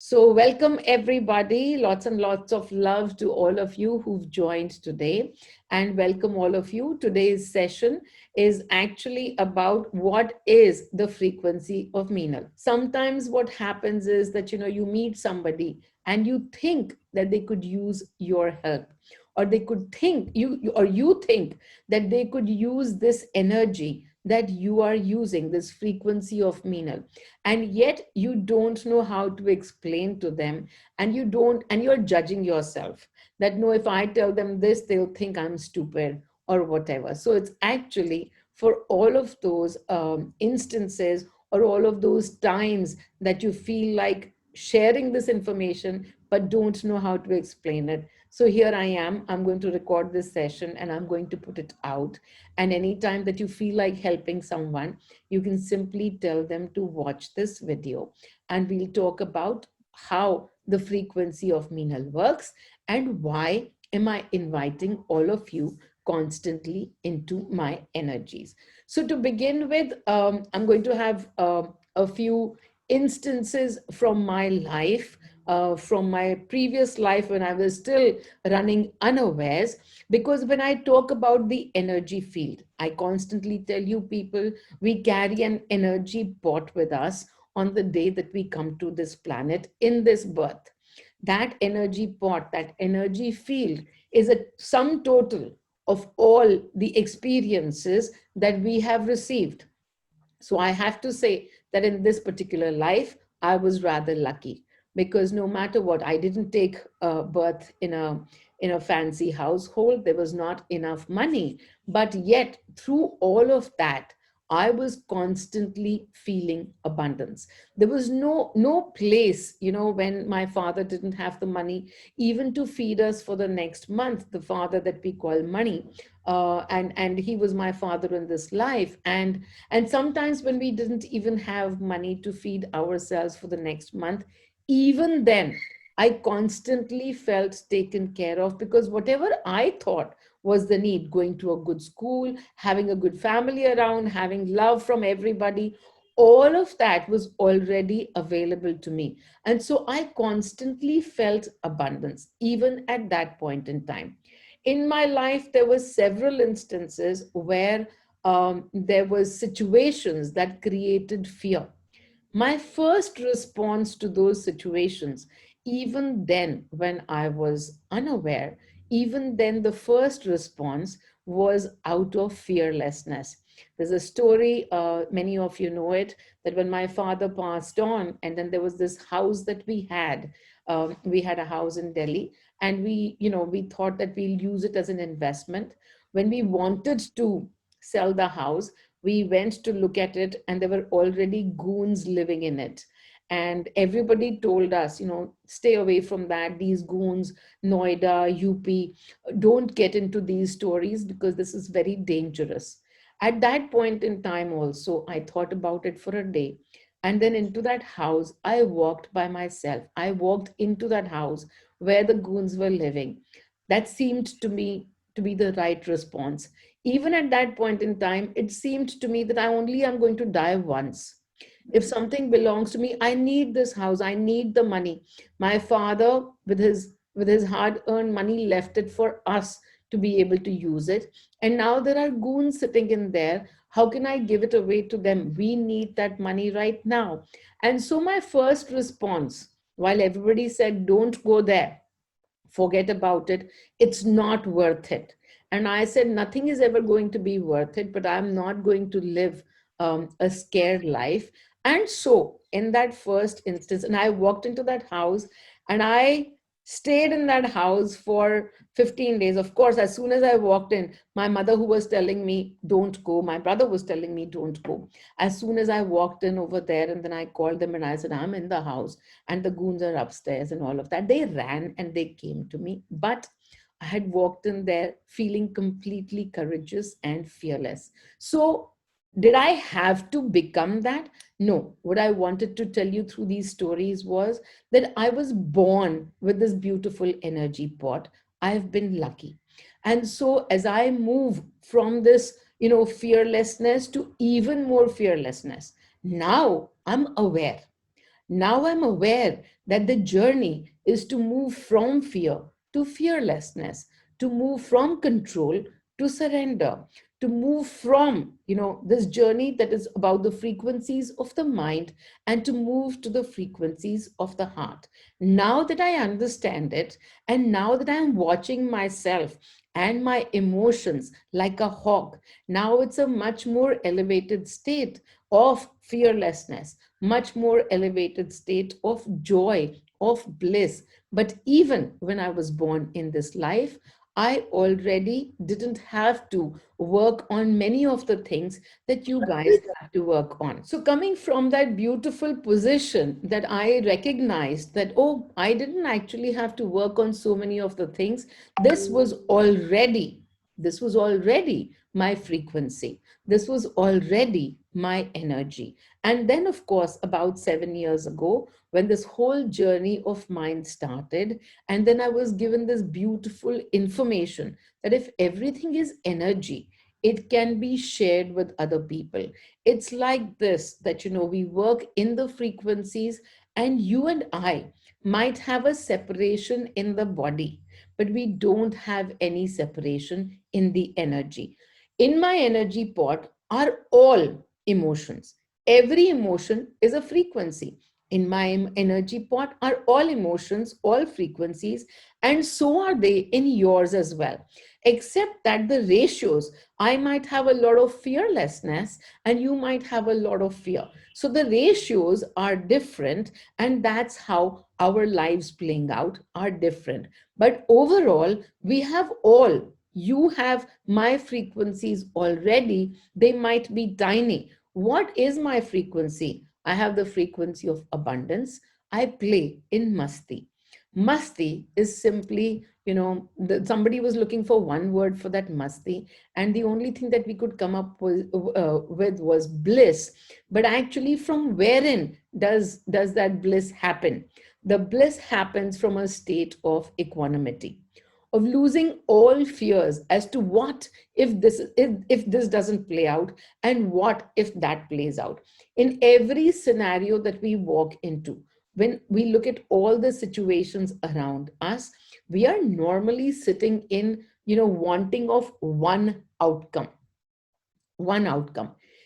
So, welcome everybody. Lots and lots of love to all of you who've joined today. And welcome all of you. Today's session is actually about what is the frequency of Meenal. Sometimes what happens is that you meet somebody and you think that they could use your help, or they could think or you think that they could use this energy that you are using, this frequency of Meenal, and yet you don't know how to explain to them, and you're judging yourself that no, if I tell them this, they'll think I'm stupid or whatever. So it's actually for all of those instances, or all of those times that you feel like sharing this information but don't know how to explain it. So here I am, I'm going to record this session and I'm going to put it out. And anytime that you feel like helping someone, you can simply tell them to watch this video, and we'll talk about how the frequency of Meenal works and why am I inviting all of you constantly into my energies. So to begin with, I'm going to have a few instances from my life, from my previous life when I was still running unawares. Because when I talk about the energy field, I constantly tell you people, we carry an energy pot with us on the day that we come to this planet in this birth. That energy pot, that energy field is a sum total of all the experiences that we have received. So I have to say that in this particular life, I was rather lucky, because no matter what, I didn't take birth in a fancy household. There was not enough money, but yet through all of that, I was constantly feeling abundance. There was no place, when my father didn't have the money even to feed us for the next month. The father that we call money, and he was my father in this life, and sometimes when we didn't even have money to feed ourselves for the next month, even then, I constantly felt taken care of, because whatever I thought was the need, going to a good school, having a good family around, having love from everybody, all of that was already available to me. And so I constantly felt abundance, even at that point in time. In my life, there were several instances where there was situations that created fear. My first response to those situations, even then when I was unaware, even then the first response was out of fearlessness. There's a story, many of you know it, that when my father passed on, and then there was this house that we had a house in Delhi, and we thought that we'll use it as an investment. When we wanted to sell the house, we went to look at it, and there were already goons living in it. And everybody told us, stay away from that. These goons, Noida, UP, don't get into these stories because this is very dangerous. At that point in time, also, I thought about it for a day. And then into that house, I walked by myself. I walked into that house where the goons were living. That seemed to me to be the right response. Even at that point in time, it seemed to me that I only am going to die once. If something belongs to me, I need this house, I need the money. My father, with his hard earned money, left it for us to be able to use it. And now there are goons sitting in there. How can I give it away to them? We need that money right now. And so my first response, while everybody said don't go there, forget about it, it's not worth it. And I said, nothing is ever going to be worth it, but I'm not going to live a scared life. And so, in that first instance, and I walked into that house, and I stayed in that house for 15 days. Of course, as soon as I walked in, my mother, who was telling me, don't go, my brother was telling me, don't go. As soon as I walked in over there, and then I called them and I said, I'm in the house and the goons are upstairs and all of that, they ran and they came to me. But I had walked in there feeling completely courageous and fearless. So, did I have to become that? No. What I wanted to tell you through these stories was that I was born with this beautiful energy pot. I've been lucky. And so, as I move from this, fearlessness to even more fearlessness, now I'm aware. Now I'm aware that the journey is to move from fear to fearlessness, to move from control to surrender, to move from, this journey that is about the frequencies of the mind and to move to the frequencies of the heart. Now that I understand it, and now that I'm watching myself and my emotions like a hawk, now it's a much more elevated state of fearlessness, much more elevated state of joy, of bliss. But even when I was born in this life, I already didn't have to work on many of the things that you guys have to work on. So, coming from that beautiful position that I recognized that, oh, I didn't actually have to work on so many of the things, this was already, this was already my frequency. This was already my energy. And then, of course, about 7 years ago, when this whole journey of mine started, and then I was given this beautiful information that if everything is energy, it can be shared with other people. It's like this that, we work in the frequencies, and you and I might have a separation in the body, but we don't have any separation in the energy. In my energy pot are all emotions. Every emotion is a frequency. In my energy pot are all emotions, all frequencies, and so are they in yours as well. Except that the ratios, I might have a lot of fearlessness and you might have a lot of fear. So the ratios are different, and that's how our lives playing out are different. But overall, we have all, you have my frequencies already. They might be tiny. What is my frequency? I have the frequency of abundance. I play in masti. Masti is simply, somebody was looking for one word for that masti, and the only thing that we could come up with was bliss. But actually, from wherein does that bliss happen? The bliss happens from a state of equanimity, of losing all fears as to what if this doesn't play out, and what if that plays out. In every scenario that we walk into, when we look at all the situations around us, we are normally sitting in, wanting of one outcome.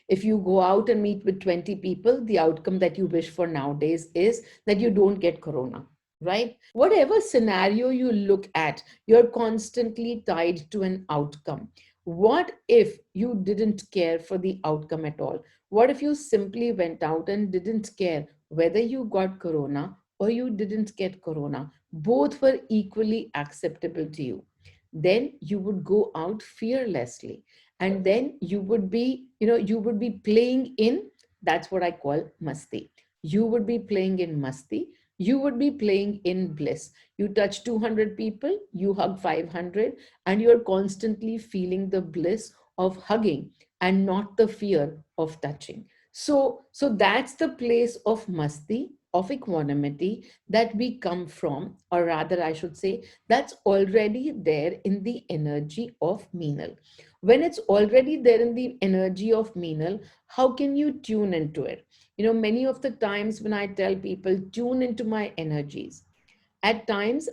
If you go out and meet with 20 people, the outcome that you wish for nowadays is that you don't get corona, right? Whatever scenario you look at, you're constantly tied to an outcome. What if you didn't care for the outcome at all? What if you simply went out and didn't care whether you got corona or you didn't get corona? Both were equally acceptable to you. Then you would go out fearlessly, and then you would be playing in, that's what I call masti. You would be playing in masti. You would be playing in bliss. You touch 200 people, you hug 500, and you're constantly feeling the bliss of hugging and not the fear of touching. So that's the place of masti, of equanimity, that we come from, or rather I should say, that's already there in the energy of Meenal. When it's already there in the energy of Meenal, how can you tune into it? Many of the times when I tell people, tune into my energies, at times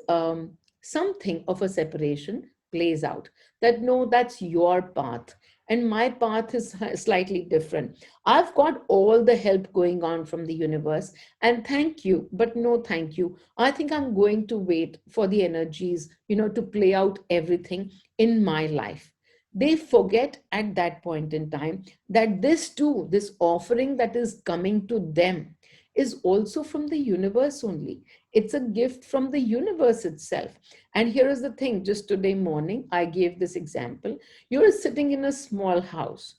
something of a separation plays out, that no, that's your path and my path is slightly different. I've got all the help going on from the universe, and thank you, but no thank you. I think I'm going to wait for the energies, to play out everything in my life. They forget at that point in time that this too, this offering that is coming to them, is also from the universe only. It's a gift from the universe itself. And here is the thing, just today morning, I gave this example. You're sitting in a small house.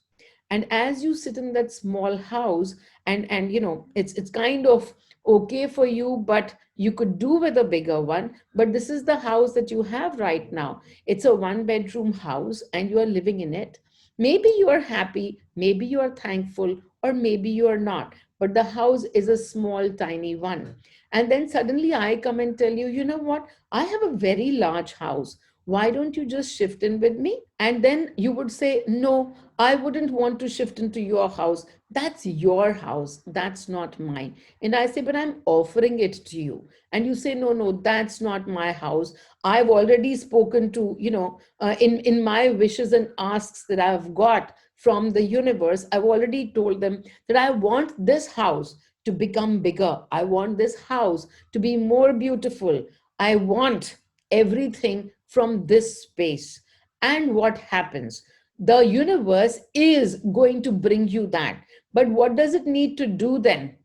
And as you sit in that small house, and it's kind of okay for you, but you could do with a bigger one. But this is the house that you have right now. It's a one-bedroom house and you are living in it. Maybe you are happy, maybe you are thankful, or maybe you are not. But the house is a small, tiny one. And then suddenly I come and tell you, you know what? I have a very large house. Why don't you just shift in with me? And then you would say, no, I wouldn't want to shift into your house. That's your house. That's not mine. And I say, but I'm offering it to you. And you say, no, no, that's not my house. I've already spoken to, in my wishes and asks that I've got from the universe, I've already told them that I want this house to become bigger. I want this house to be more beautiful. I want everything from this space. And what happens? The universe is going to bring you that. But what does it need to do then?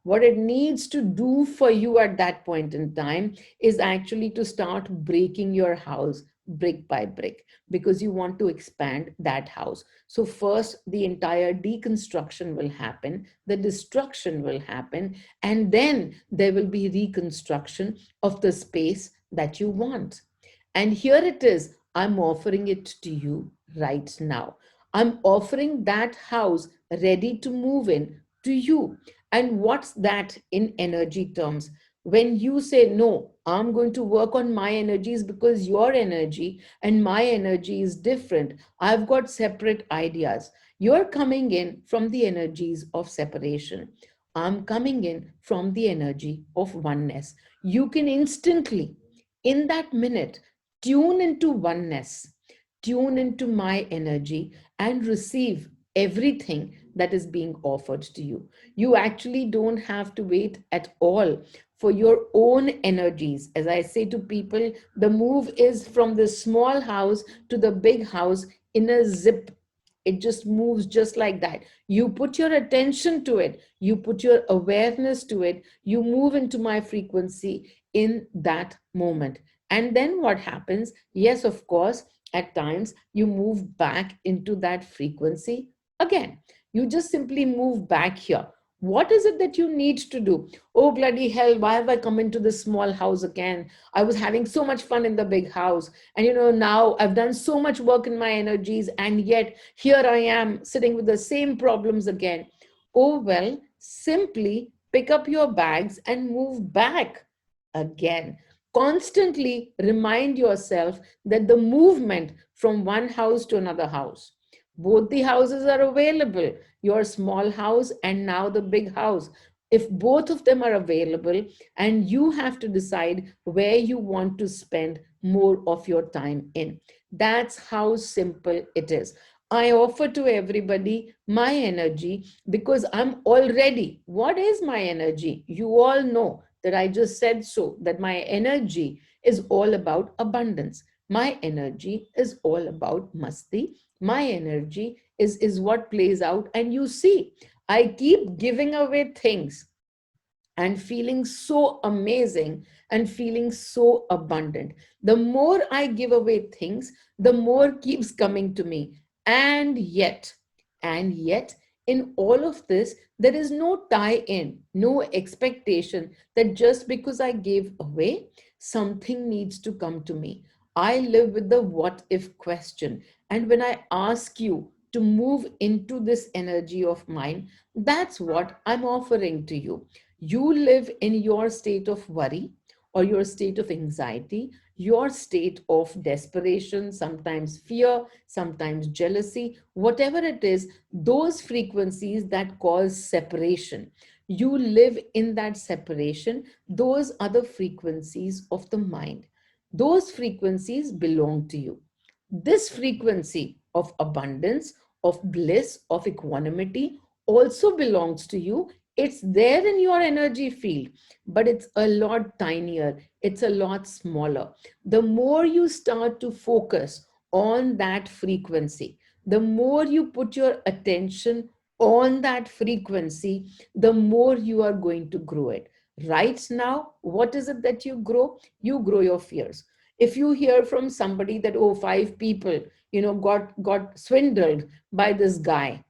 What it needs to do for you at that point in time is actually to start breaking your house brick by brick, because you want to expand that house. So first the entire deconstruction will happen, the destruction will happen, and then there will be reconstruction of the space that you want. And here it is, I'm offering it to you right now. I'm offering that house ready to move in to you. And what's that in energy terms? When you say, no, I'm going to work on my energies because your energy and my energy is different. I've got separate ideas. You're coming in from the energies of separation. I'm coming in from the energy of oneness. You can instantly, in that minute, tune into oneness, tune into my energy, and receive everything that is being offered to you. You actually don't have to wait at all for your own energies. As I say to people, the move is from the small house to the big house in a zip. It just moves just like that. You put your attention to it, you put your awareness to it, you move into my frequency in that moment. And then what happens? Yes, of course, at times you move back into that frequency again. You just simply move back here. What is it that you need to do? Oh, bloody hell, why have I come into this small house again? I was having so much fun in the big house. And now I've done so much work in my energies, and yet here I am sitting with the same problems again. Oh, well, simply pick up your bags and move back again. Constantly remind yourself that the movement from one house to another house, both the houses are available, your small house and now the big house. If both of them are available, and you have to decide where you want to spend more of your time in, that's how simple it is. I offer to everybody my energy because I'm already. What is my energy? You all know that I just said so, that my energy is all about abundance. My energy is all about masti. My energy is what plays out. And you see, I keep giving away things and feeling so amazing and feeling so abundant. The more I give away things, the more keeps coming to me. And yet, in all of this, there is no tie in, no expectation that just because I gave away, something needs to come to me. I live with the what if question. And when I ask you to move into this energy of mine, that's what I'm offering to you. You live in your state of worry or your state of anxiety, your state of desperation, sometimes fear, sometimes jealousy, whatever it is, those frequencies that cause separation. You live in that separation. Those are the frequencies of the mind. Those frequencies belong to you. This frequency of abundance, of bliss, of equanimity also belongs to you. It's there in your energy field, but it's a lot tinier, it's a lot smaller. The more you start to focus on that frequency, the more you put your attention on that frequency, the more you are going to grow it. Right now, what is it that you grow? You grow your fears. If you hear from somebody that, oh, 5 people got swindled by this guy,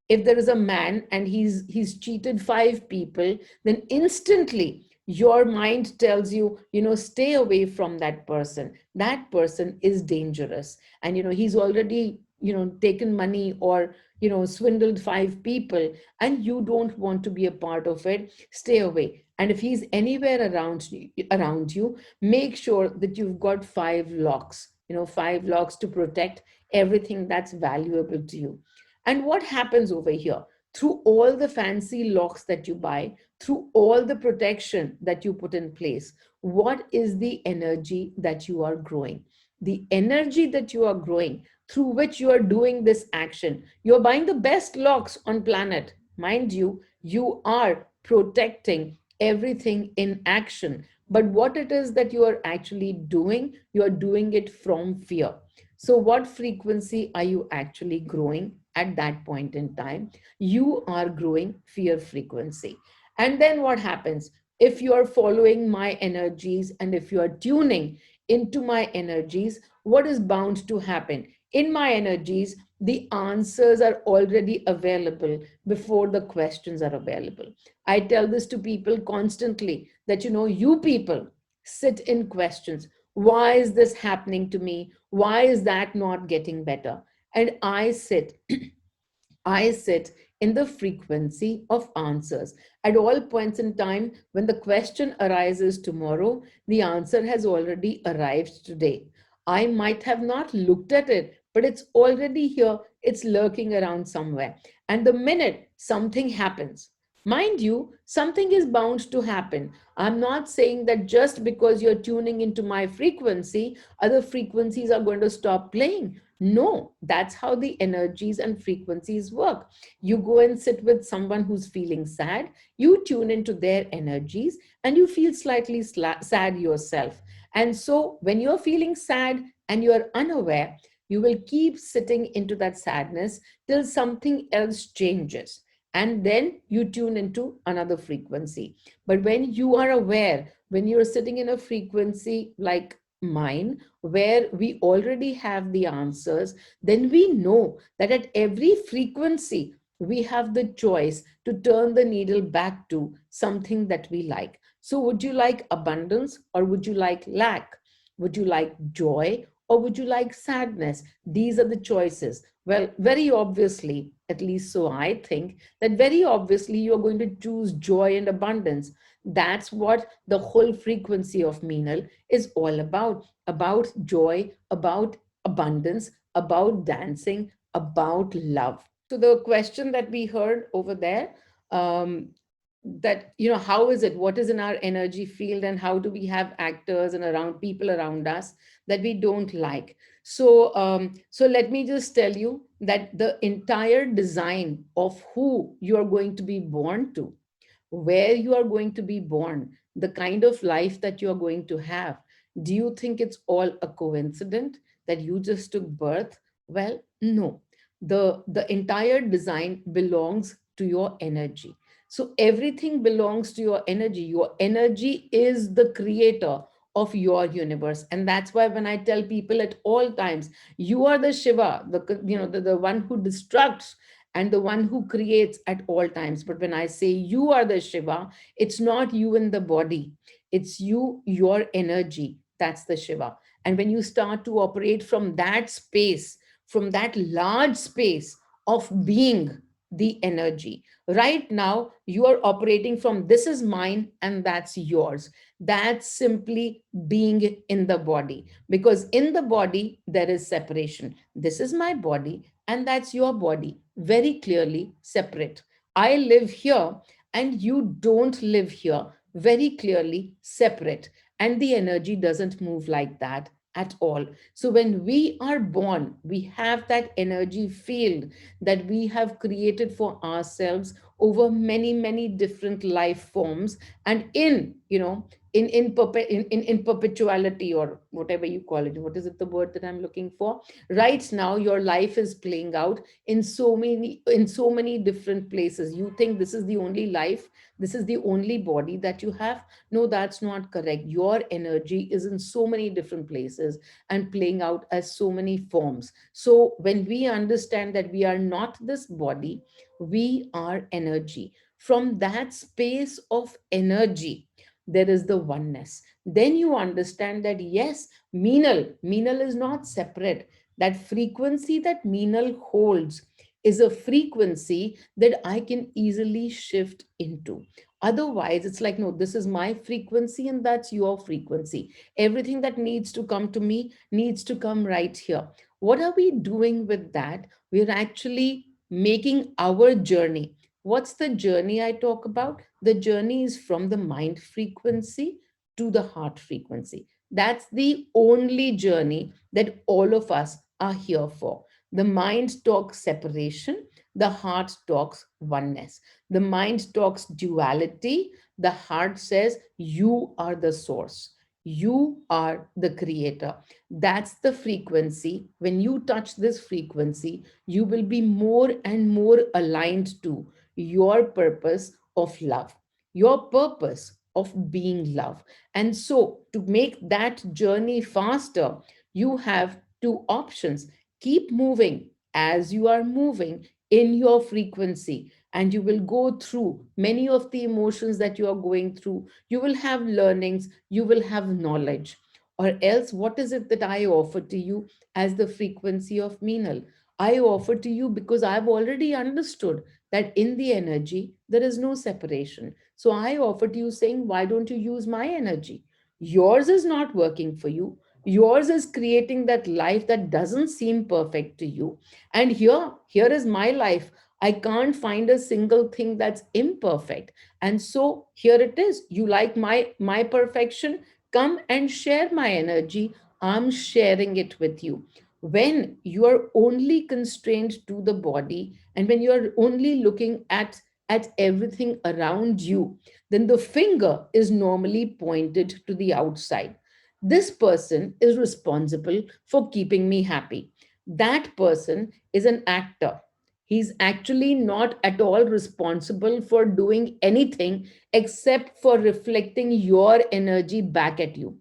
if there is a man and he's cheated 5 people, then instantly your mind tells you, stay away from that person. That person is dangerous, and he's already taken money or swindled 5 people, and you don't want to be a part of it. Stay away. And if he's anywhere around you, make sure that you've got 5 locks, 5 locks to protect everything that's valuable to you. And what happens over here? Through all the fancy locks that you buy, through all the protection that you put in place, what is the energy that you are growing? The energy that you are growing through which you are doing this action. You're buying the best locks on planet. Mind you, you are protecting everything in action. But what it is that you are actually doing, you are doing it from fear. So, what frequency are you actually growing at that point in time? You are growing fear frequency. And then what happens? If you are following my energies and if you are tuning into my energies, what is bound to happen? In my energies, the answers are already available before the questions are available. I tell this to people constantly that, you people sit in questions. Why is this happening to me? Why is that not getting better? And I sit in the frequency of answers. At all points in time, when the question arises tomorrow, the answer has already arrived today. I might have not looked at it, but it's already here. It's lurking around somewhere. And the minute something happens, mind you, something is bound to happen. I'm not saying that just because you're tuning into my frequency, other frequencies are going to stop playing. No, that's how the energies and frequencies work. You go and sit with someone who's feeling sad, you tune into their energies, and you feel slightly sad yourself. And so, when you're feeling sad and you're unaware, you will keep sitting into that sadness till something else changes. And then you tune into another frequency. But when you are aware, when you're sitting in a frequency like mine, where we already have the answers, then we know that at every frequency, we have the choice to turn the needle back to something that we like. So, would you like abundance or would you like lack? Would you like joy or would you like sadness? These are the choices. Well, very obviously, at least so I think, that very obviously you're going to choose joy and abundance. That's what the whole frequency of Meenal is all about joy, about abundance, about dancing, about love. So the question that we heard over there, um, that how is it, what is in our energy field, and how do we have actors and around people around us that we don't like? So let me just tell you that the entire design of who you are going to be born to, where you are going to be born, the kind of life that you are going to have. Do you think it's all a coincidence that you just took birth? Well, no. The entire design belongs to your energy. So everything belongs to your energy. Your energy is the creator of your universe. And that's why when I tell people at all times, you are the Shiva, the one who destructs and the one who creates at all times. But when I say you are the Shiva, it's not you in the body, it's you, your energy. That's the Shiva. And when you start to operate from that space, from that large space of being the energy, right now you are operating from this is mine and that's yours. That's simply being in the body, because in the body there is separation. This is my body and that's your body, very clearly separate. I live here and you don't live here, very clearly separate. And the energy doesn't move like that at all. So when we are born, we have that energy field that we have created for ourselves over many, many different life forms. And in perpetuality, or whatever you call it, what is it, the word that I'm looking for? Right now your life is playing out in so many different places. You think this is the only life, this is the only body that you have. No, that's not correct. Your energy is in so many different places and playing out as so many forms. So when we understand that we are not this body, we are energy. From that space of energy, there is the oneness. Then you understand that yes, Meenal is not separate. That frequency that Meenal holds is a frequency that I can easily shift into. Otherwise, it's like, no, this is my frequency and that's your frequency. Everything that needs to come to me needs to come right here. What are we doing with that? We're actually making our journey. What's the journey I talk about? The journey is from the mind frequency to the heart frequency. That's the only journey that all of us are here for. The mind talks separation, the heart talks oneness. The mind talks duality, the heart says, you are the source. You are the creator. That's the frequency. When you touch this frequency, you will be more and more aligned to your purpose of love, your purpose of being love. And so, to make that journey faster, you have two options. Keep moving as you are moving in your frequency, and you will go through many of the emotions that you are going through. You will have learnings, you will have knowledge. Or else, what is it that I offer to you as the frequency of Meenal? I offer to you because I've already understood that in the energy, there is no separation. So I offer to you saying, why don't you use my energy? Yours is not working for you. Yours is creating that life that doesn't seem perfect to you. And here is my life. I can't find a single thing that's imperfect. And so here it is. You like my perfection? Come and share my energy. I'm sharing it with you. When you are only constrained to the body, and when you are only looking at everything around you, then the finger is normally pointed to the outside. This person is responsible for keeping me happy. That person is an actor. He's actually not at all responsible for doing anything except for reflecting your energy back at you.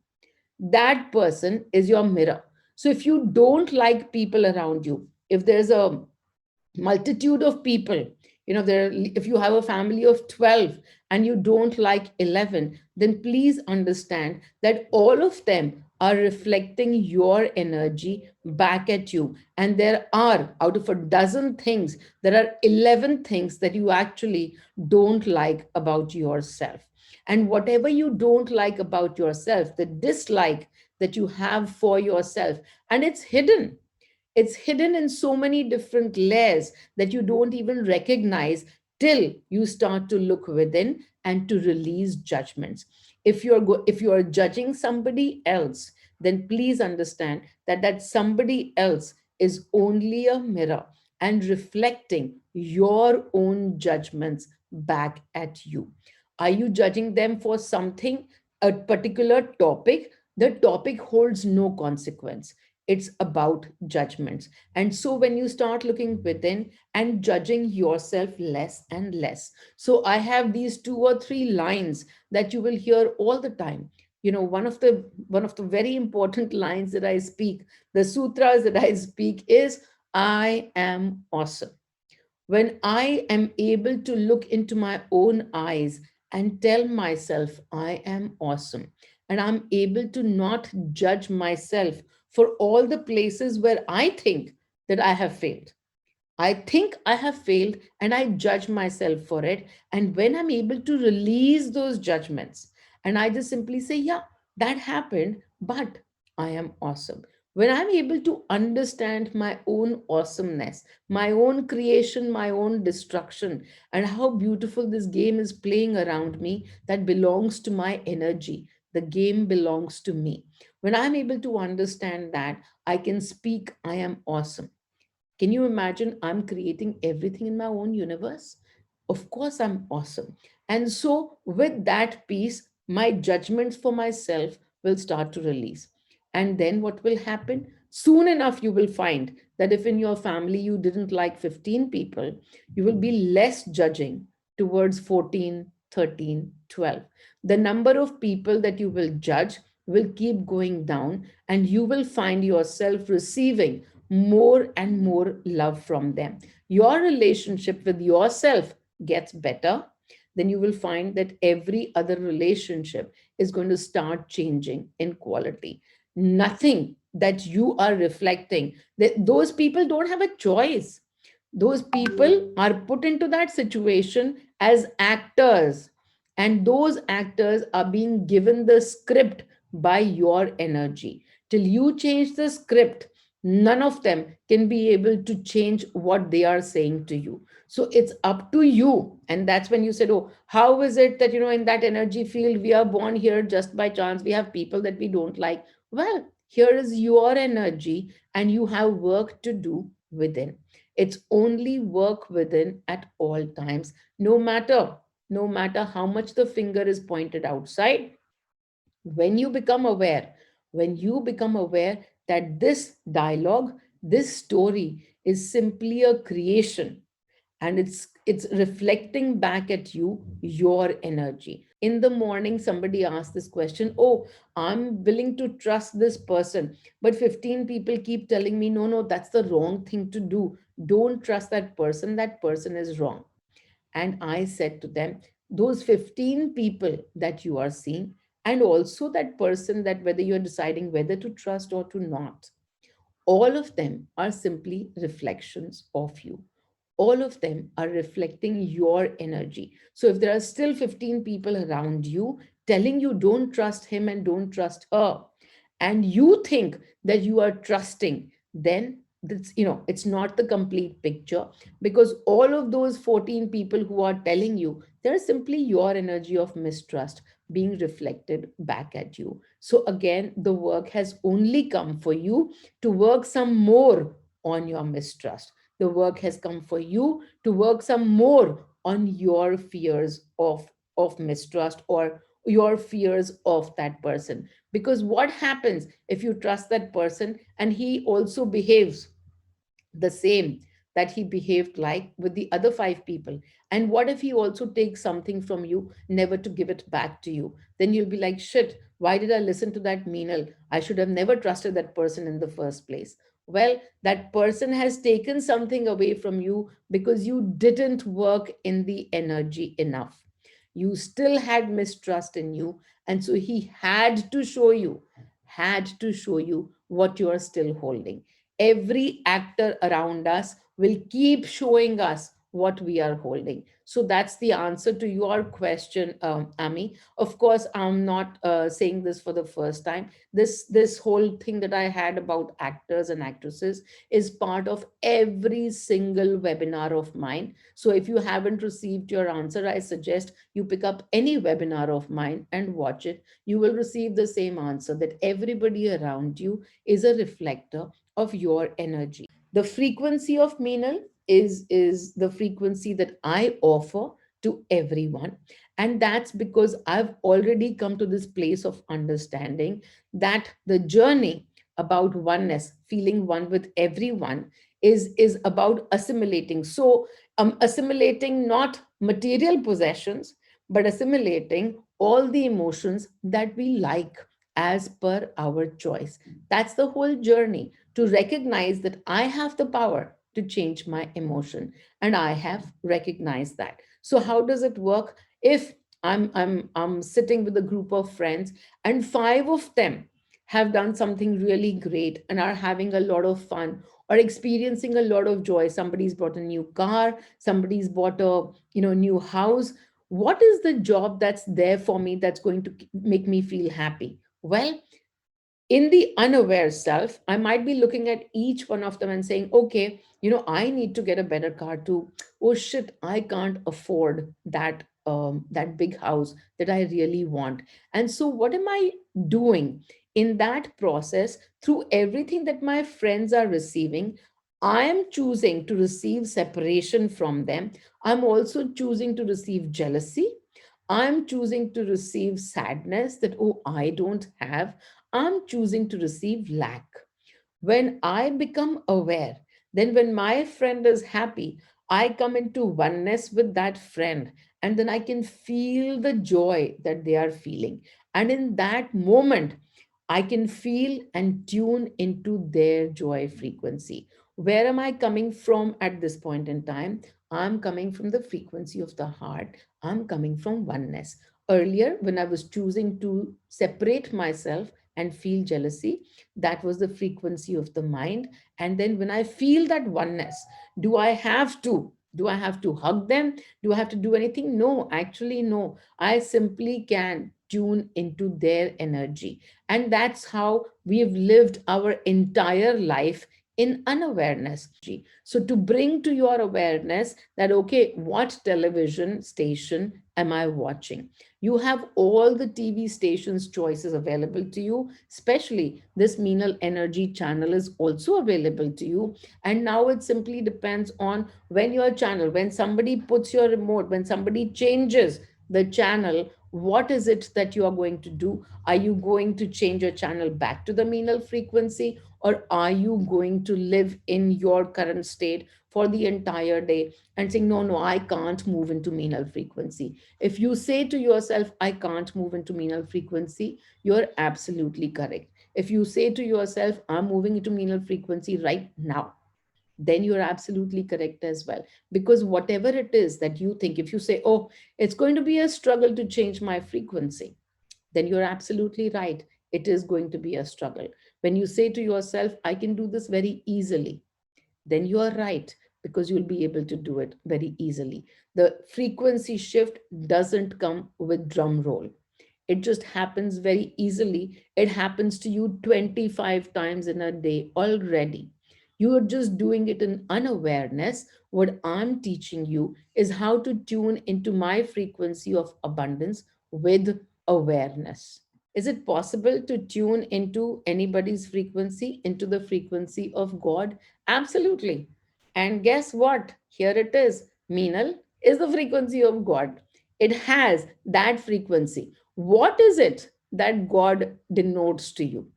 That person is your mirror. So if you don't like people around you, if there's a multitude of people, there, if you have a family of 12 and you don't like 11, then please understand that all of them are reflecting your energy back at you. And there are, out of a dozen things, there are 11 things that you actually don't like about yourself. And whatever you don't like about yourself, the dislike that you have for yourself, and it's hidden in so many different layers that you don't even recognize till you start to look within and to release judgments. If you are judging somebody else, then please understand that that somebody else is only a mirror and reflecting your own judgments back at you. Are you judging them for something, a particular topic? The topic holds no consequence. It's about judgments. And so when you start looking within and judging yourself less and less, so I have these two or three lines that you will hear all the time. One of the very important lines that I speak, the sutras that I speak, is I am awesome. When I am able to look into my own eyes and tell myself I am awesome, and I'm able to not judge myself for all the places where I think that I have failed. I think I have failed and I judge myself for it. And when I'm able to release those judgments and I just simply say, yeah, that happened, but I am awesome. When I'm able to understand my own awesomeness, my own creation, my own destruction, and how beautiful this game is playing around me that belongs to my energy, the game belongs to me. When I'm able to understand that, I can speak, I am awesome. Can you imagine? I'm creating everything in my own universe. Of course, I'm awesome. And so, with that piece, my judgments for myself will start to release. And then what will happen? Soon enough, you will find that if in your family you didn't like 15 people, you will be less judging towards 14, 13, 12. The number of people that you will judge will keep going down, and you will find yourself receiving more and more love from them. Your relationship with yourself gets better, then you will find that every other relationship is going to start changing in quality. Nothing that you are reflecting, that those people don't have a choice. Those people are put into that situation as actors, and those actors are being given the script by your energy. Till you change the script, None of them can be able to change what they are saying to you. So it's up to you. And that's when you said, oh, how is it that, in that energy field, we are born here just by chance? We have people that we don't like. Well, here is your energy, and you have work to do within. It's only work within at all times, no matter how much the finger is pointed outside. When you become aware when you become aware that this dialogue, this story, is simply a creation, and it's reflecting back at you your energy. In the morning, somebody asked this question, oh, I'm willing to trust this person, but 15 people keep telling me, no, no, that's the wrong thing to do. Don't trust that person is wrong. And I said to them, those 15 people that you are seeing, and also that person, that whether you're deciding whether to trust or to not, all of them are simply reflections of you. All of them are reflecting your energy. So if there are still 15 people around you telling you don't trust him and don't trust her, and you think that you are trusting, then it's not the complete picture, because all of those 14 people who are telling you, they're simply your energy of mistrust being reflected back at you. So again, the work has only come for you to work some more on your mistrust. The work has come for you to work some more on your fears of mistrust, or your fears of that person. Because what happens if you trust that person and he also behaves the same that he behaved like with the other five people? And what if he also takes something from you, never to give it back to you? Then you'll be like, shit, why did I listen to that Meenal? I should have never trusted that person in the first place. Well, that person has taken something away from you because you didn't work in the energy enough. You still had mistrust in you. And so he had to show you what you are still holding. Every actor around us will keep showing us what we are holding. So that's the answer to your question, Ami. Of course, I'm not saying this for the first time. This whole thing that I had about actors and actresses is part of every single webinar of mine. So if you haven't received your answer, I suggest you pick up any webinar of mine and watch it. You will receive the same answer, that everybody around you is a reflector of your energy. The frequency of Meenal is the frequency that I offer to everyone. And that's because I've already come to this place of understanding that the journey about oneness, feeling one with everyone, is about assimilating. So assimilating not material possessions, but assimilating all the emotions that we like as per our choice. That's the whole journey, to recognize that I have the power to change my emotion, and I have recognized that. So how does it work? If I'm sitting with a group of friends, and five of them have done something really great and are having a lot of fun or experiencing a lot of joy. Somebody's bought a new car, somebody's bought a new house. What is the job that's there for me that's going to make me feel happy? Well, in the unaware self, I might be looking at each one of them and saying, okay, I need to get a better car too. Oh shit, I can't afford that big house that I really want. And so what am I doing in that process? Through everything that my friends are receiving, I am choosing to receive separation from them. I'm also choosing to receive jealousy. I'm choosing to receive sadness, that, oh, I don't have. I'm choosing to receive lack. When I become aware, then when my friend is happy, I come into oneness with that friend, and then I can feel the joy that they are feeling. And in that moment, I can feel and tune into their joy frequency. Where am I coming from at this point in time? I'm coming from the frequency of the heart. I'm coming from oneness. Earlier, when I was choosing to separate myself and feel jealousy, that was the frequency of the mind. And then when I feel that oneness, do I have to Do I have to hug them? Do I have to do anything? No, actually, no. I simply can tune into their energy. And that's how we've lived our entire life in unawareness. So, to bring to your awareness that, okay, what television station am I watching? You have all the TV stations choices available to you, especially this Meenal Energy channel is also available to you. And now it simply depends on when your channel, when somebody puts your remote, when somebody changes the channel, what is it that you are going to do? Are you going to change your channel back to the Meenal frequency, or are you going to live in your current state for the entire day and saying, no, no, I can't move into Meenal frequency? If you say to yourself, I can't move into Meenal frequency, you're absolutely correct. If you say to yourself, I'm moving into Meenal frequency right now, then you're absolutely correct as well. Because whatever it is that you think, if you say, oh, it's going to be a struggle to change my frequency, then you're absolutely right. It is going to be a struggle. When you say to yourself, I can do this very easily, then you are right, because you'll be able to do it very easily. The frequency shift doesn't come with drum roll. It just happens very easily. It happens to you 25 times in a day already. You are just doing it in unawareness. What I'm teaching you is how to tune into my frequency of abundance with awareness. Is it possible to tune into anybody's frequency, into the frequency of God? Absolutely. And guess what? Here it is. Meenal is the frequency of God. It has that frequency. What is it that God denotes to you?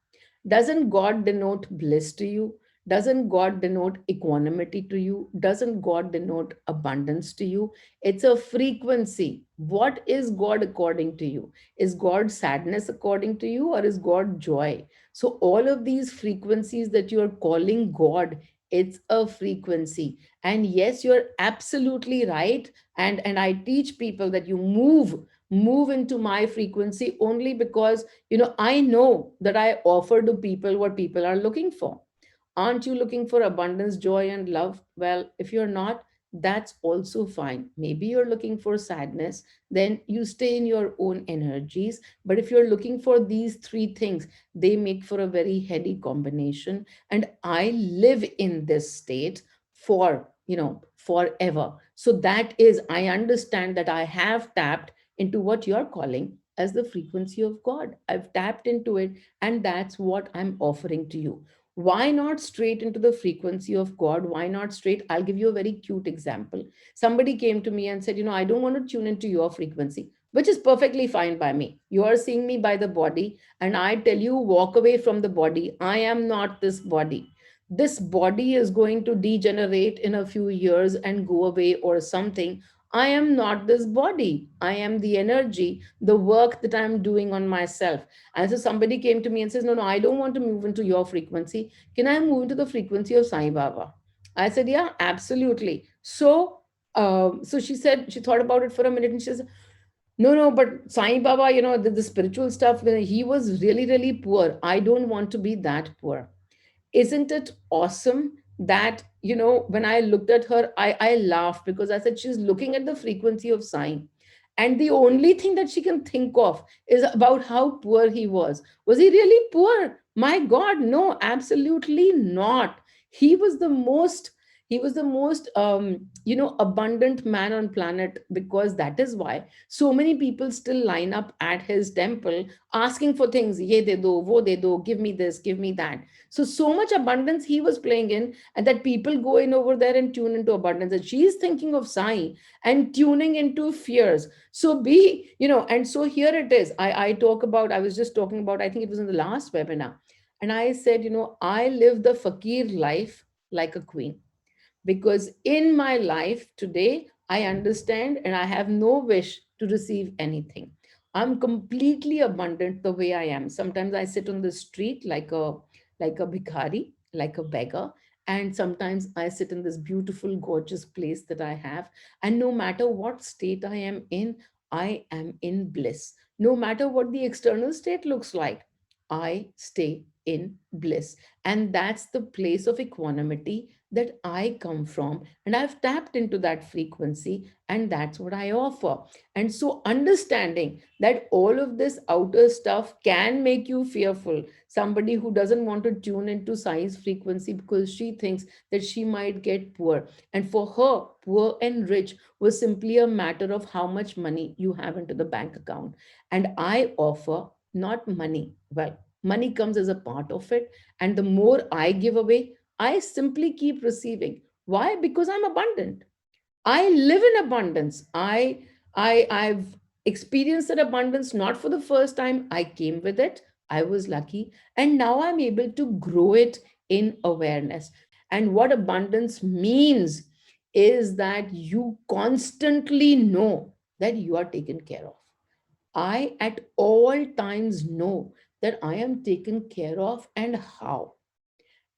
Doesn't God denote bliss to you? Doesn't God denote equanimity to you? Doesn't God denote abundance to you? It's a frequency. What is God according to you? Is God sadness according to you, or is God joy? So, all of these frequencies that you are calling God, it's a frequency. And yes, you're absolutely right. And I teach people that you move into my frequency only because, I know that I offer to people what people are looking for. Aren't you looking for abundance, joy, and love? Well, if you're not, that's also fine. Maybe you're looking for sadness, then you stay in your own energies. But if you're looking for these three things, they make for a very heady combination. And I live in this state for, forever. So that is, I understand that I have tapped into what you're calling as the frequency of God. I've tapped into it, and that's what I'm offering to you. Why not straight into the frequency of God? Why not straight? I'll give you a very cute example. Somebody came to me and said, I don't want to tune into your frequency, which is perfectly fine by me. You are seeing me by the body, and I tell you, walk away from the body. I am not this body. This body is going to degenerate in a few years and go away or something. I am not this body. I am the energy, the work that I'm doing on myself. And so somebody came to me and says, no, no, I don't want to move into your frequency. Can I move into the frequency of Sai Baba? I said, yeah, absolutely. So she said, she thought about it for a minute and she says, no, no, but Sai Baba, the spiritual stuff, he was really, really poor. I don't want to be that poor. Isn't it awesome that, when I looked at her, I laughed because I said, she's looking at the frequency of Sai. And the only thing that she can think of is about how poor he was. Was he really poor? My God, no, absolutely not. He was the most, abundant man on planet, because that is why so many people still line up at his temple asking for things. Ye de do, wo de do, give me this, give me that. So much abundance he was playing in, and that people go in over there and tune into abundance. And she's thinking of Sai and tuning into fears. So and so here it is. I was just talking about, I think it was in the last webinar. And I said, I live the fakir life like a queen, because in my life today, I understand and I have no wish to receive anything. I'm completely abundant the way I am. Sometimes I sit on the street like a bhikhari, like a beggar. And sometimes I sit in this beautiful, gorgeous place that I have. And no matter what state I am in, I am in bliss. No matter what the external state looks like, I stay in bliss. And that's the place of equanimity that I come from. And I've tapped into that frequency, and that's what I offer. And so, understanding that all of this outer stuff can make you fearful. Somebody who doesn't want to tune into science frequency because she thinks that she might get poor. And for her, poor and rich was simply a matter of how much money you have into the bank account. And I offer not money. Well, money comes as a part of it. And the more I give away, I simply keep receiving. Why? Because I'm abundant. I live in abundance. I've experienced that abundance not for the first time. I came with it. I was lucky. And now I'm able to grow it in awareness. And what abundance means is that you constantly know that you are taken care of. I at all times know that I am taken care of and how.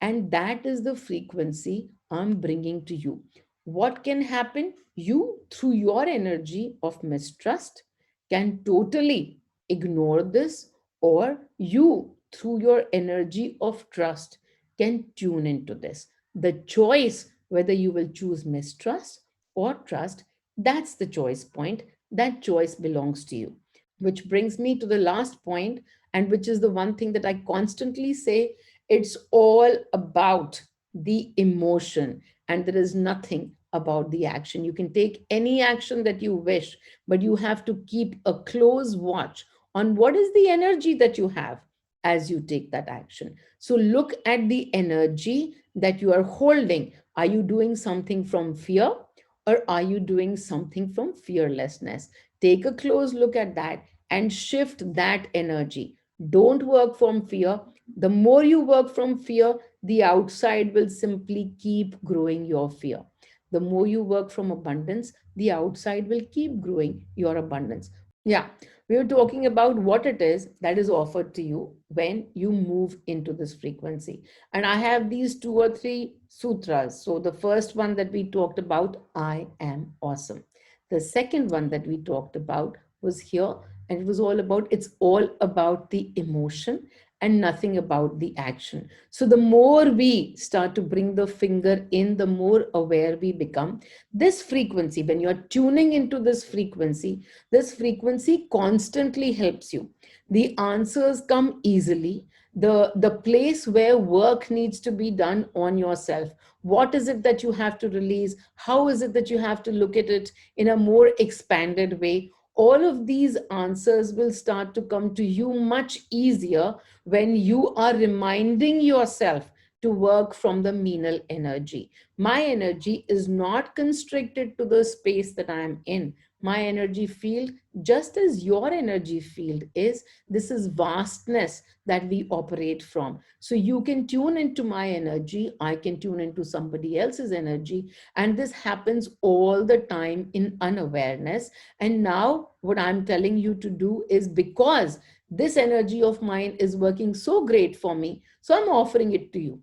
And that is the frequency I'm bringing to you. What can happen? You, through your energy of mistrust, can totally ignore this, or you, through your energy of trust, can tune into this. The choice whether you will choose mistrust or trust, that's the choice point. That choice belongs to you. Which brings me to the last point, and which is the one thing that I constantly say, it's all about the emotion, and there is nothing about the action. You can take any action that you wish, but you have to keep a close watch on what is the energy that you have as you take that action. So look at the energy that you are holding. Are you doing something from fear, or are you doing something from fearlessness? Take a close look at that and shift that energy. Don't work from fear. The more you work from fear, the outside will simply keep growing your fear. The more you work from abundance, the outside will keep growing your abundance. Yeah, we were talking about what it is that is offered to you when you move into this frequency. And I have these two or three sutras. So the first one that we talked about, I am awesome. The second one that we talked about was here, and it was all about, it's all about the emotion and nothing about the action. So the more we start to bring the finger in, the more aware we become. This frequency, when you're tuning into this frequency constantly helps you. The answers come easily. The place where work needs to be done on yourself, what is it that you have to release, how is it that you have to look at it in a more expanded way, all of these answers will start to come to you much easier when you are reminding yourself to work from the menal energy. My energy is not constricted to the space that I am in. My energy field, just as your energy field is, this is vastness that we operate from. So you can tune into my energy, I can tune into somebody else's energy, and this happens all the time in unawareness. And now, what I'm telling you to do is, because this energy of mine is working so great for me, so I'm offering it to you.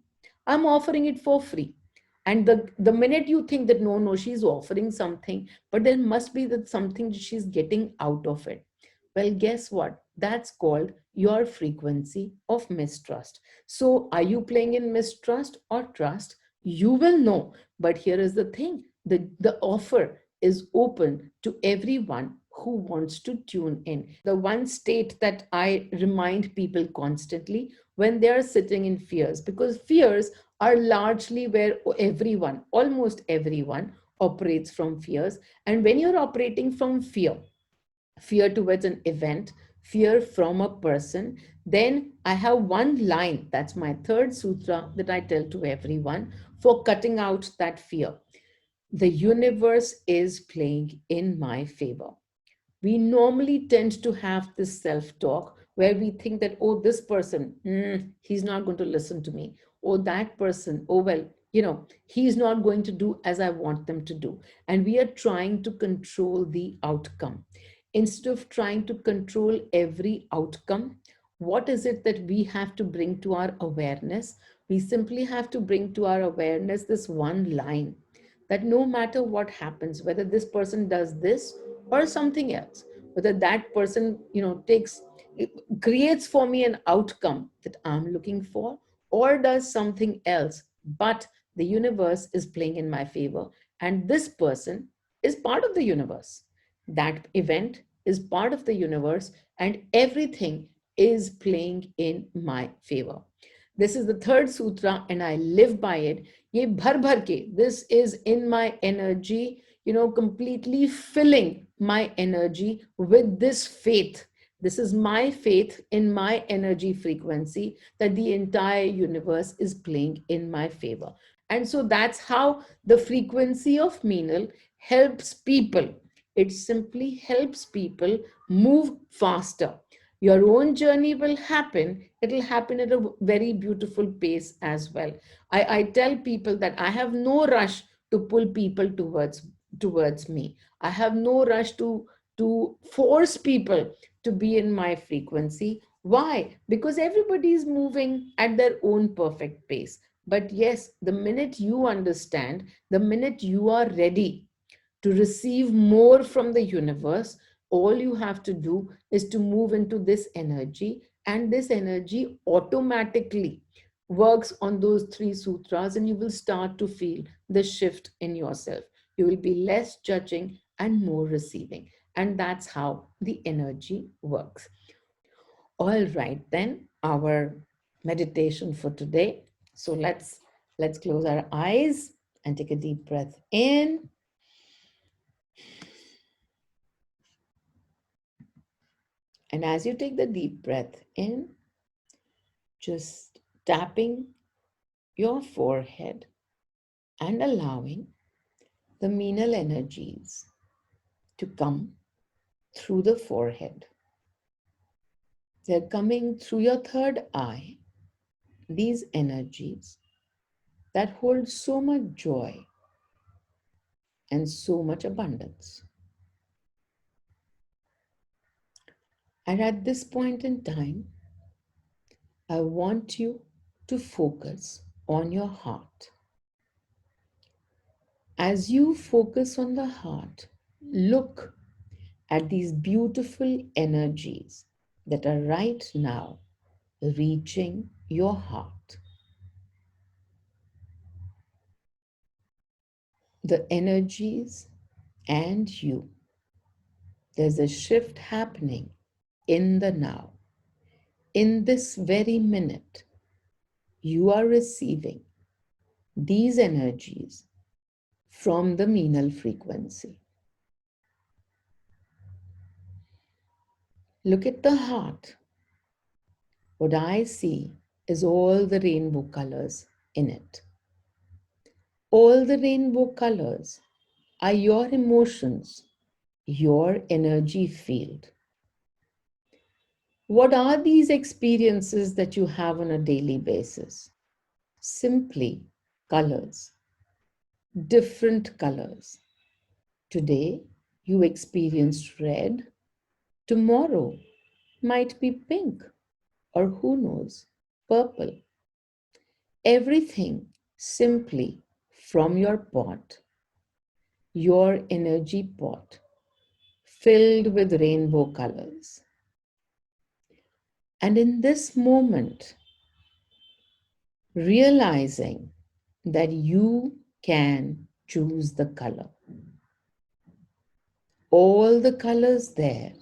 I'm offering it for free. And the minute you think that no, no, she's offering something, but there must be that something she's getting out of it. Well, guess what? That's called your frequency of mistrust. So, are you playing in mistrust or trust? You will know. But here is the thing, the offer is open to everyone who wants to tune in. The one state that I remind people constantly when they are sitting in fears, because fears are largely where everyone, almost everyone, operates from fears. And when you're operating from fear, fear towards an event, fear from a person, then I have one line, that's my third sutra that I tell to everyone for cutting out that fear. The universe is playing in my favor. We normally tend to have this self talk where we think that, oh, this person, he's not going to listen to me. Or that person, oh, well, he's not going to do as I want them to do. And we are trying to control the outcome. Instead of trying to control every outcome, what is it that we have to bring to our awareness? We simply have to bring to our awareness this one line, that no matter what happens, whether this person does this or something else, whether that person takes creates for me an outcome that I'm looking for, or does something else, but the universe is playing in my favor. And this person is part of the universe. That event is part of the universe, and everything is playing in my favor. This is the third sutra, and I live by it. Ye bhar bhar ke, this is in my energy, completely filling my energy with this faith. This is my faith in my energy frequency that the entire universe is playing in my favor. And so that's how the frequency of Meenal helps people. It simply helps people move faster. Your own journey will happen. It'll happen at a very beautiful pace as well. I tell people that I have no rush to pull people towards me. I have no rush to force people to be in my frequency. Why? Because everybody is moving at their own perfect pace. But yes, the minute you understand, the minute you are ready to receive more from the universe, all you have to do is to move into this energy, and this energy automatically works on those three sutras, and you will start to feel the shift in yourself. You will be less judging and more receiving, and that's how the energy works. All right, then, our meditation for today. So let's close our eyes and take a deep breath in. And as you take the deep breath in, just tapping your forehead and allowing the Meenal energies to come through the forehead. They're coming through your third eye, these energies that hold so much joy and so much abundance. And at this point in time, I want you to focus on your heart. As you focus on the heart, look at these beautiful energies that are right now reaching your heart. The energies and you. There's a shift happening in the now. In this very minute, you are receiving these energies from the Meenal frequency. Look at the heart. What I see is all the rainbow colors in it. All the rainbow colors are your emotions, your energy field. What are these experiences that you have on a daily basis? Simply colors, different colors. Today, you experienced red. Tomorrow might be pink, or who knows, purple. Everything simply from your pot, your energy pot, filled with rainbow colors. And in this moment, realizing that you can choose the color. All the colors there,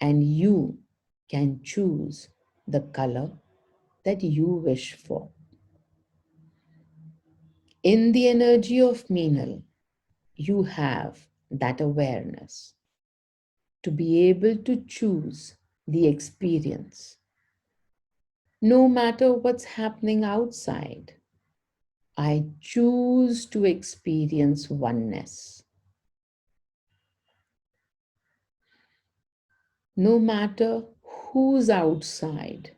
and you can choose the color that you wish for. In the energy of Meenal, you have that awareness to be able to choose the experience. No matter what's happening outside, I choose to experience oneness. No matter who's outside,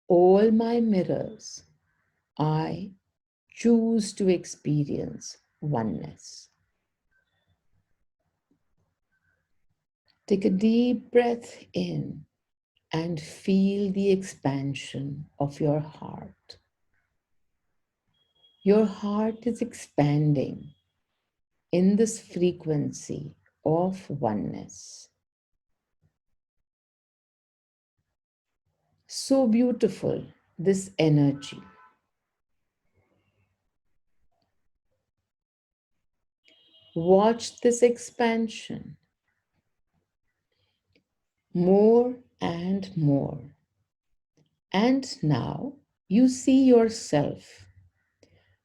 all my mirrors, I choose to experience oneness. Take a deep breath in and feel the expansion of your heart. Your heart is expanding in this frequency of oneness. So beautiful, this energy. Watch this expansion more and more. And now you see yourself.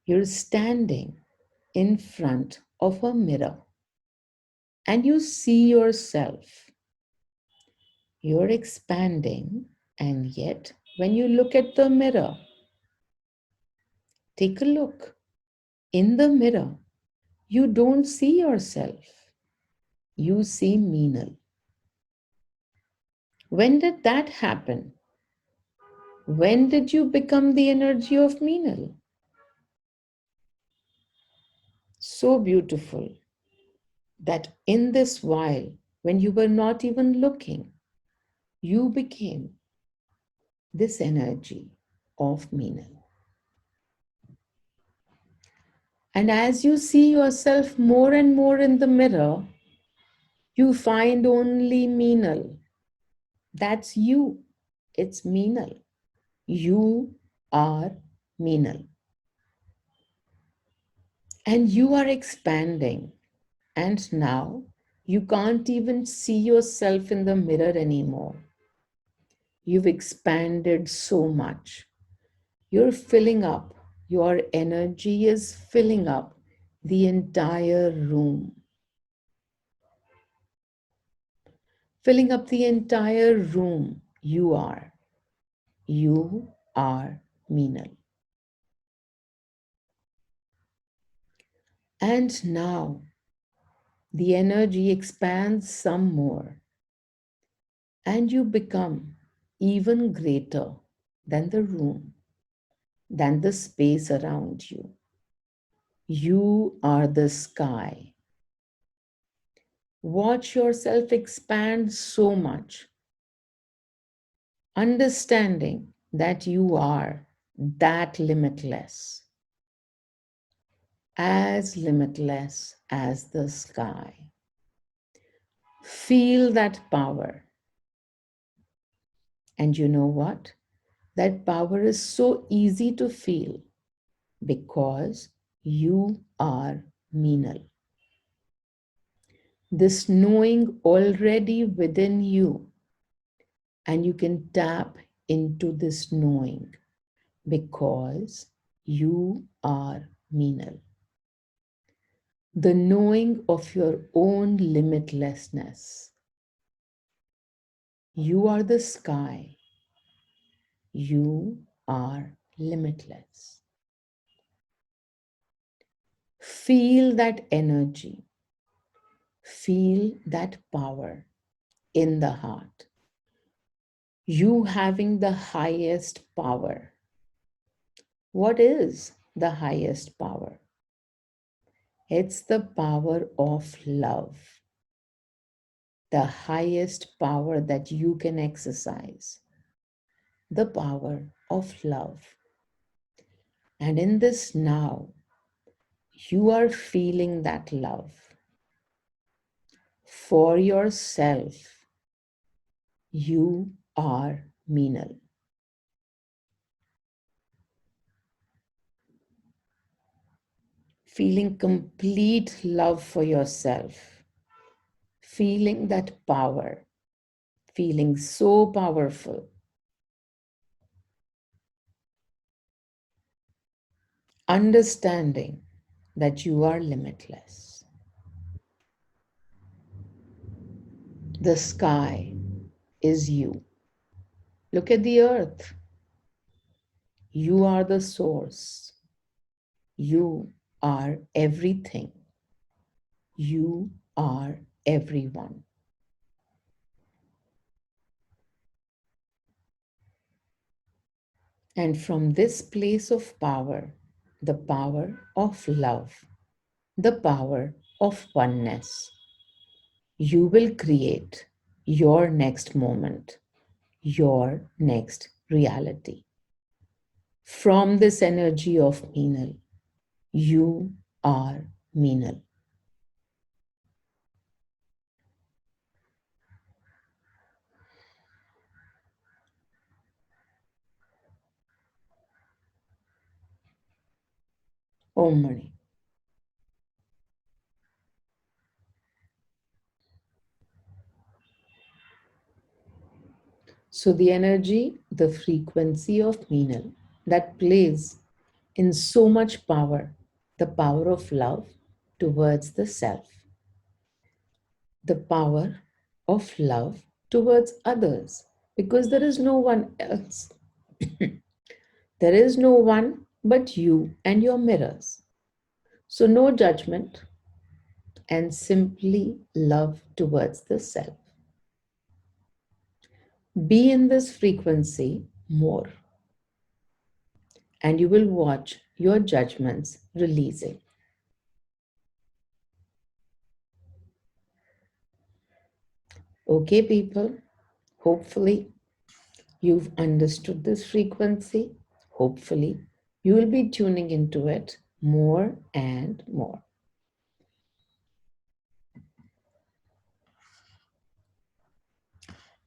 You're standing in front of a mirror and you see yourself. You're expanding, and yet, when you look at the mirror, take a look. In the mirror, you don't see yourself, you see Meenal. When did that happen? When did you become the energy of Meenal? So beautiful that in this while, when you were not even looking, you became this energy of Meenal. And as you see yourself more and more in the mirror, you find only Meenal. That's you. It's Meenal. You are Meenal. And you are expanding. And now you can't even see yourself in the mirror anymore. You've expanded so much. You're filling up. Your energy is filling up the entire room. Filling up the entire room. You are. You are Meenal. And now the energy expands some more, and you become even greater than the room, than the space around you. You are the sky. Watch yourself expand so much, understanding that you are that limitless, as limitless as the sky. Feel that power. And you know what? That power is so easy to feel because you are Meenal. This knowing already within you, and you can tap into this knowing because you are Meenal. The knowing of your own limitlessness. You are the sky. You are limitless. Feel that energy. Feel that power in the heart. You having the highest power. What is the highest power? It's the power of love, the highest power that you can exercise, the power of love. And in this now, you are feeling that love for yourself. You are Meenal. Feeling complete love for yourself, feeling that power, feeling so powerful, understanding that you are limitless. The sky is you. Look at the earth. You are the source. You are everything. You are everyone. And from this place of power, the power of love, the power of oneness, you will create your next moment, your next reality. From this energy of Meenal, you are Meenal. Om Mani. So the energy, the frequency of Meenal that plays in so much power, the power of love towards the self, the power of love towards others, because there is no one else. There is no one but you and your mirrors. So no judgment and simply love towards the self. Be in this frequency more, and you will watch your judgments releasing. Okay, people, hopefully you've understood this frequency. Hopefully, you will be tuning into it more and more.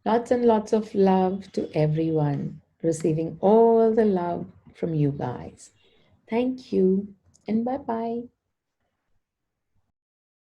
Lots and lots of love to everyone, receiving all the love from you guys. Thank you, and bye bye.